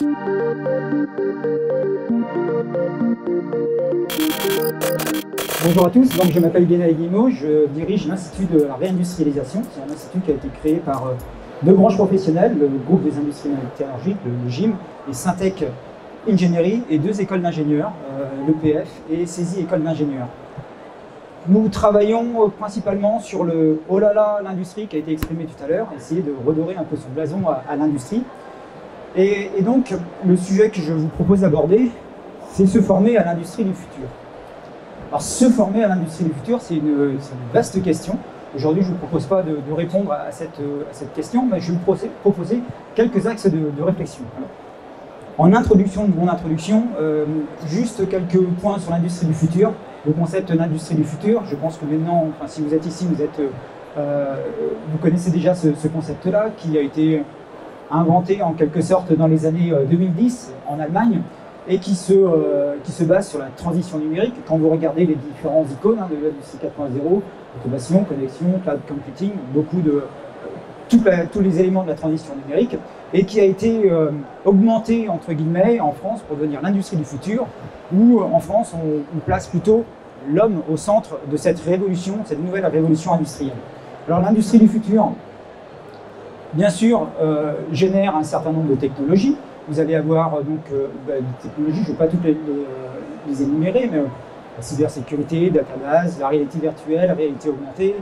Bonjour à tous, donc je m'appelle Guénaël Guillemot, je dirige l'Institut de la réindustrialisation. C'est un institut qui a été créé par deux branches professionnelles, le groupe des industries métallurgiques, le GIM, et Syntec Ingénierie, et deux écoles d'ingénieurs, l'EPF et CESI École d'ingénieurs. Nous travaillons principalement sur le « oh là là, l'industrie » qui a été exprimé tout à l'heure, essayer de redorer un peu son blason à l'industrie. Et donc, le sujet que je vous propose d'aborder, c'est se former à l'industrie du futur. Alors, se former à l'industrie du futur, c'est une vaste question. Aujourd'hui, je ne vous propose pas de répondre à cette question, mais je vais vous proposer quelques axes de réflexion. Alors, en introduction de mon introduction, juste quelques points sur l'industrie du futur. Le concept d'industrie du futur, je pense que maintenant, enfin, si vous êtes ici, vous connaissez déjà ce concept-là, qui a été inventé en quelque sorte dans les années 2010 en Allemagne, et qui se base sur la transition numérique. Quand vous regardez les différents icônes de l'industrie 4.0, automation, connexion, cloud computing, tous les éléments de la transition numérique, et qui a été augmenté, entre guillemets, en France pour devenir l'industrie du futur, où en France, on place plutôt l'homme au centre de cette révolution, cette nouvelle révolution industrielle. Alors l'industrie du futur, bien sûr, génère un certain nombre de technologies. Vous allez avoir des technologies, je ne vais pas toutes les énumérer, mais la cybersécurité, database, la réalité virtuelle, la réalité augmentée,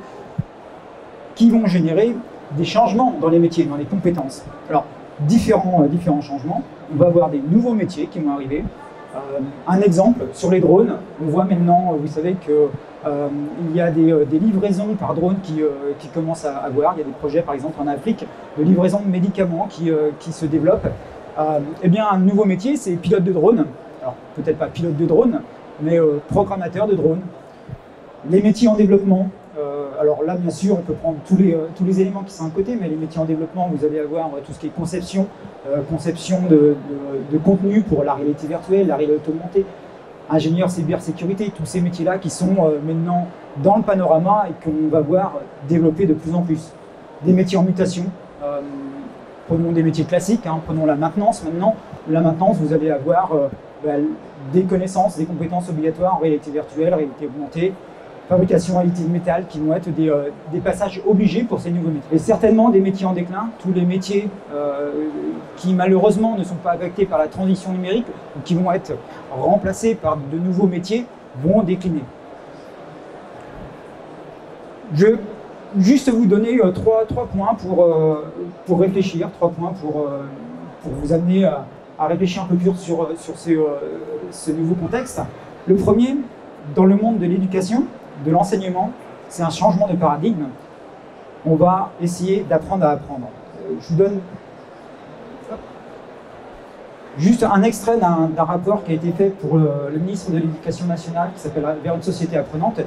qui vont générer des changements dans les métiers, dans les compétences. Alors, différents changements. On va avoir des nouveaux métiers qui vont arriver. Un exemple, sur les drones, on voit maintenant, vous savez qu'il y a des livraisons par drone qui commencent à avoir. Il y a des projets, par exemple, en Afrique, de livraison de médicaments qui se développent. Eh bien, un nouveau métier, c'est pilote de drone. Alors, peut-être pas pilote de drone, mais programmateur de drone. Les métiers en développement. Alors là, bien sûr, on peut prendre tous les éléments qui sont à côté, mais les métiers en développement, vous allez avoir tout ce qui est conception de contenu pour la réalité virtuelle, la réalité augmentée, ingénieur cybersécurité, tous ces métiers-là qui sont maintenant dans le panorama et qu'on va voir développer de plus en plus. Des métiers en mutation. Prenons des métiers classiques, prenons la maintenance maintenant. La maintenance, vous allez avoir des connaissances, des compétences obligatoires en réalité virtuelle, réalité augmentée, fabrication additive métal, qui vont être des passages obligés pour ces nouveaux métiers. Et certainement des métiers en déclin, tous les métiers qui malheureusement ne sont pas affectés par la transition numérique ou qui vont être remplacés par de nouveaux métiers vont décliner. Je vais juste vous donner trois points pour réfléchir, 3 points pour vous amener à réfléchir un peu plus sur ce nouveau contexte. Le premier, dans le monde de l'éducation, de l'enseignement, c'est un changement de paradigme. On va essayer d'apprendre à apprendre. Je vous donne juste un extrait d'un rapport qui a été fait pour le ministre de l'Éducation nationale, qui s'appelle « Vers une société apprenante »,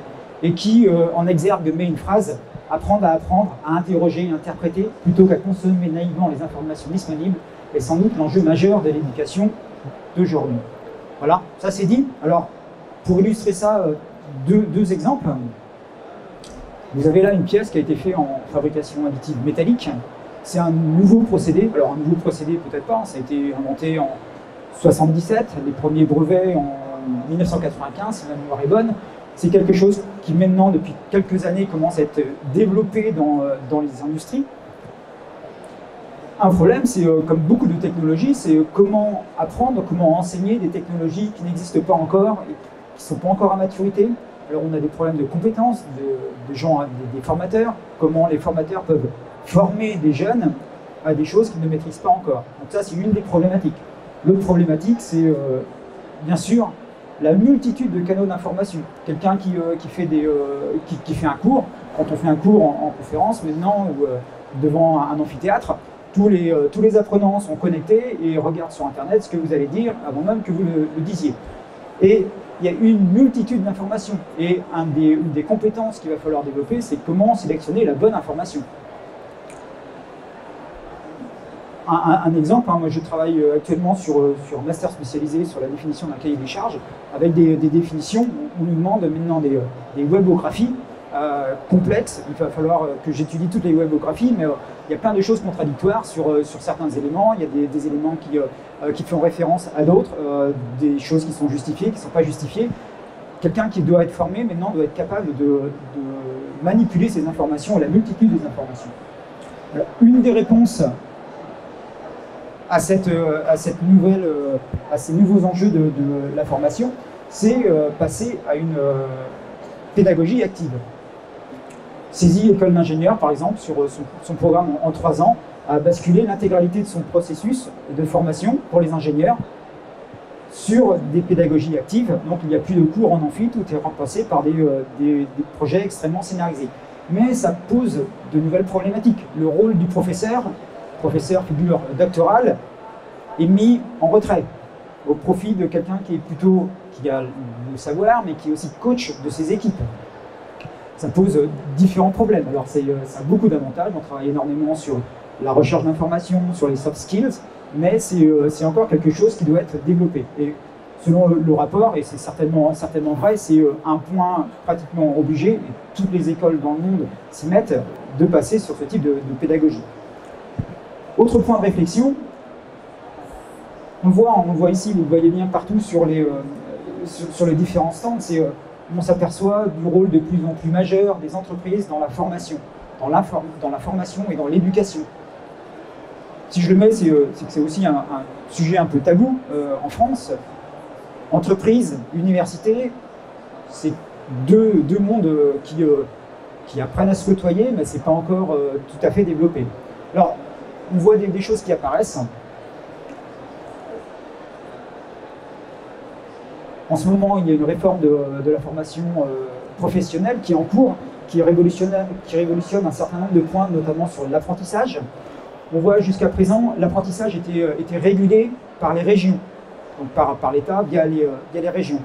et qui, en exergue, met une phrase « Apprendre à apprendre, à interroger et interpréter, plutôt qu'à consommer naïvement les informations disponibles, est sans doute l'enjeu majeur de l'éducation d'aujourd'hui. » Voilà, ça c'est dit. Alors, pour illustrer ça, deux exemples. Vous avez là une pièce qui a été faite en fabrication additive métallique. C'est un nouveau procédé. Alors un nouveau procédé peut-être pas, ça a été inventé en 1977, les premiers brevets en 1995, si ma mémoire est bonne. C'est quelque chose qui maintenant, depuis quelques années, commence à être développé dans les industries. Un problème, c'est comme beaucoup de technologies, c'est comment apprendre, comment enseigner des technologies qui n'existent pas encore et qui ne sont pas encore à maturité. Alors on a des problèmes de compétences, des formateurs, comment les formateurs peuvent former des jeunes à des choses qu'ils ne maîtrisent pas encore. Donc ça, c'est une des problématiques. L'autre problématique, c'est bien sûr la multitude de canaux d'information. Quelqu'un qui fait un cours, quand on fait un cours en conférence maintenant ou devant un amphithéâtre, tous les apprenants sont connectés et regardent sur Internet ce que vous allez dire avant même que vous le disiez. Et il y a une multitude d'informations. Et une des compétences qu'il va falloir développer, c'est comment sélectionner la bonne information. Un exemple, moi je travaille actuellement sur un master spécialisé sur la définition d'un cahier des charges, avec des définitions. On nous demande maintenant des webographies. complète. Il va falloir que j'étudie toutes les webographies, mais il y a plein de choses contradictoires sur certains éléments. Il y a des éléments qui font référence à d'autres, des choses qui sont justifiées, qui ne sont pas justifiées. Quelqu'un qui doit être formé maintenant doit être capable de manipuler ces informations et la multitude des informations. Alors, une des réponses à ces nouveaux enjeux de la formation, c'est passer à une pédagogie active. CESI École d'ingénieur, par exemple, sur son programme en 3 ans, a basculé l'intégralité de son processus de formation pour les ingénieurs sur des pédagogies actives. Donc il n'y a plus de cours en amphi, tout est remplacé par des projets extrêmement scénarisés. Mais ça pose de nouvelles problématiques. Le rôle du professeur figure doctorale, est mis en retrait au profit de quelqu'un qui a le savoir, mais qui est aussi coach de ses équipes. Ça pose différents problèmes. Alors ça a beaucoup d'avantages, on travaille énormément sur la recherche d'informations, sur les soft skills, mais c'est encore quelque chose qui doit être développé. Et selon le rapport, et c'est certainement vrai, c'est un point pratiquement obligé, et toutes les écoles dans le monde s'y mettent, de passer sur ce type de pédagogie. Autre point de réflexion, on voit ici, vous le voyez bien partout sur les différents stands, on s'aperçoit du rôle de plus en plus majeur des entreprises dans la formation, dans la formation et dans l'éducation. Si je le mets, c'est que c'est aussi un sujet un peu tabou en France. Entreprise, université, c'est deux mondes qui apprennent à se côtoyer, mais ce n'est pas encore tout à fait développé. Alors, on voit des choses qui apparaissent. En ce moment, il y a une réforme de la formation professionnelle qui est en cours, qui révolutionne un certain nombre de points, notamment sur l'apprentissage. On voit jusqu'à présent, l'apprentissage était régulé par les régions, donc par l'État via les régions.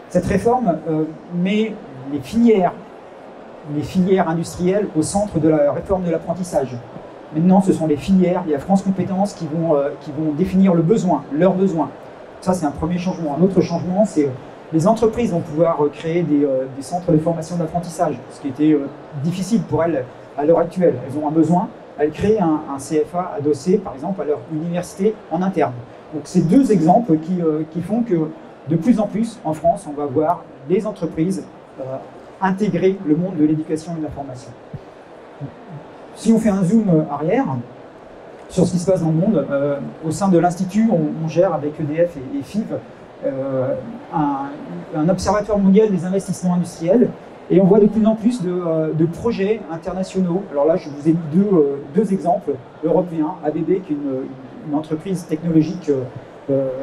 Cette réforme met les filières industrielles au centre de la réforme de l'apprentissage. Maintenant, ce sont les filières, il y a France Compétences qui vont définir leurs besoins. Ça, c'est un premier changement. Un autre changement, c'est les entreprises vont pouvoir créer des centres de formation d'apprentissage, ce qui était difficile pour elles à l'heure actuelle. Elles ont un besoin, elles créent un CFA adossé, par exemple, à leur université en interne. Donc, c'est deux exemples qui font que, de plus en plus, en France, on va voir les entreprises intégrer le monde de l'éducation et de la formation. Si on fait un zoom arrière, sur ce qui se passe dans le monde, au sein de l'Institut, on gère avec EDF et FIV un observatoire mondial des investissements industriels, et on voit de plus en plus de projets internationaux. Alors là, je vous ai mis deux exemples européens. ABB, qui est une entreprise technologique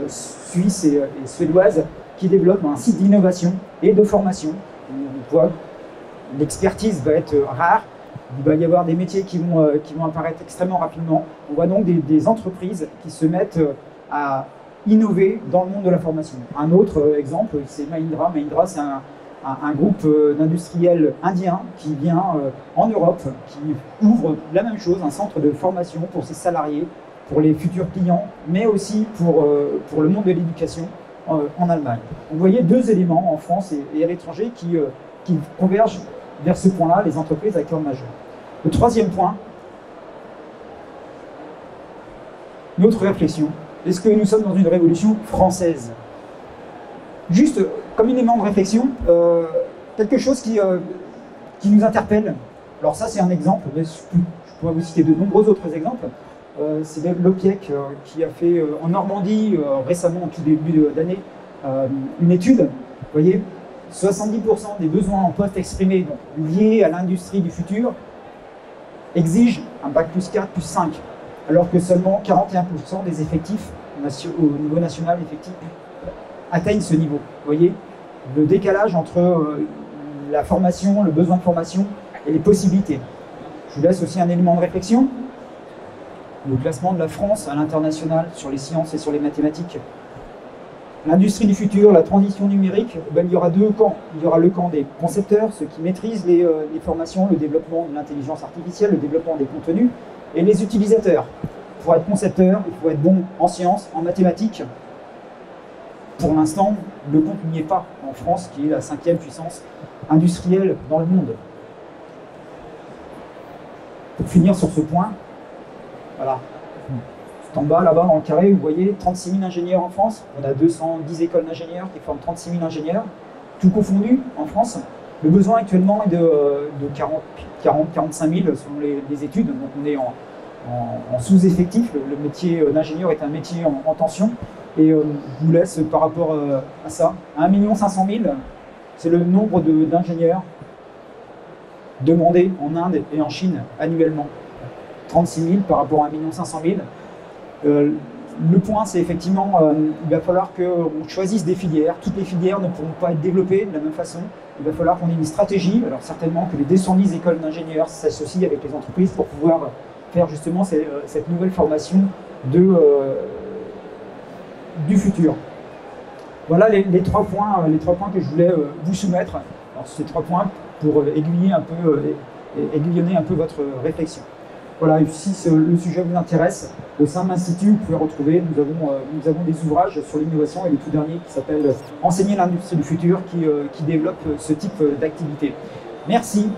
suisse et suédoise, qui développe un site d'innovation et de formation. On voit que l'expertise va être rare. Il va y avoir des métiers qui vont apparaître extrêmement rapidement. On voit donc des entreprises qui se mettent à innover dans le monde de la formation. Un autre exemple, c'est Mahindra. Mahindra, c'est un groupe d'industriels indiens qui vient en Europe, qui ouvre la même chose, un centre de formation pour ses salariés, pour les futurs clients, mais aussi pour le monde de l'éducation en Allemagne. Vous voyez deux éléments en France et à l'étranger qui convergent vers ce point-là, les entreprises acteurs majeurs. Le troisième point, notre réflexion. Est-ce que nous sommes dans une révolution française? Juste comme élément de réflexion, quelque chose qui nous interpelle. Alors ça, c'est un exemple, mais je pourrais vous citer de nombreux autres exemples. C'est l'OPIEC qui a fait en Normandie, récemment, en tout début d'année, une étude. Vous voyez, 70% des besoins en poste exprimés donc, liés à l'industrie du futur exigent un bac plus 4, plus 5, alors que seulement 41% des effectifs au niveau national atteignent ce niveau. Vous voyez, le décalage entre la formation, le besoin de formation et les possibilités. Je vous laisse aussi un élément de réflexion. Le classement de la France à l'international sur les sciences et sur les mathématiques. L'industrie du futur, la transition numérique, il y aura deux camps. Il y aura le camp des concepteurs, ceux qui maîtrisent les formations, le développement de l'intelligence artificielle, le développement des contenus, et les utilisateurs. Pour être concepteur, il faut être bon en sciences, en mathématiques. Pour l'instant, le compte n'y est pas en France, qui est la 5e puissance industrielle dans le monde. finir sur ce point, voilà. Tout en bas, là-bas, dans le carré, vous voyez 36 000 ingénieurs en France. On a 210 écoles d'ingénieurs qui forment 36 000 ingénieurs, tout confondu en France. Le besoin actuellement est de 40-45 000 selon les études. Donc on est en sous-effectif. Le métier d'ingénieur est un métier en tension. Et je vous laisse par rapport à ça. 1 500 000, c'est le nombre d'ingénieurs demandés en Inde et en Chine annuellement. 36 000 par rapport à 1 500 000. Le point, c'est effectivement, il va falloir qu'on choisisse des filières. Toutes les filières ne pourront pas être développées de la même façon. Il va falloir qu'on ait une stratégie. Alors certainement que les 210 écoles d'ingénieurs s'associent avec les entreprises pour pouvoir faire justement cette nouvelle formation du futur. Voilà les trois points que je voulais vous soumettre. Alors ces 3 points pour aiguillonner un peu votre réflexion. Voilà, et si le sujet vous intéresse, au sein de l'Institut, vous pouvez retrouver, nous avons des ouvrages sur l'innovation et le tout dernier qui s'appelle « Enseigner l'industrie du futur » qui développe ce type d'activité. Merci.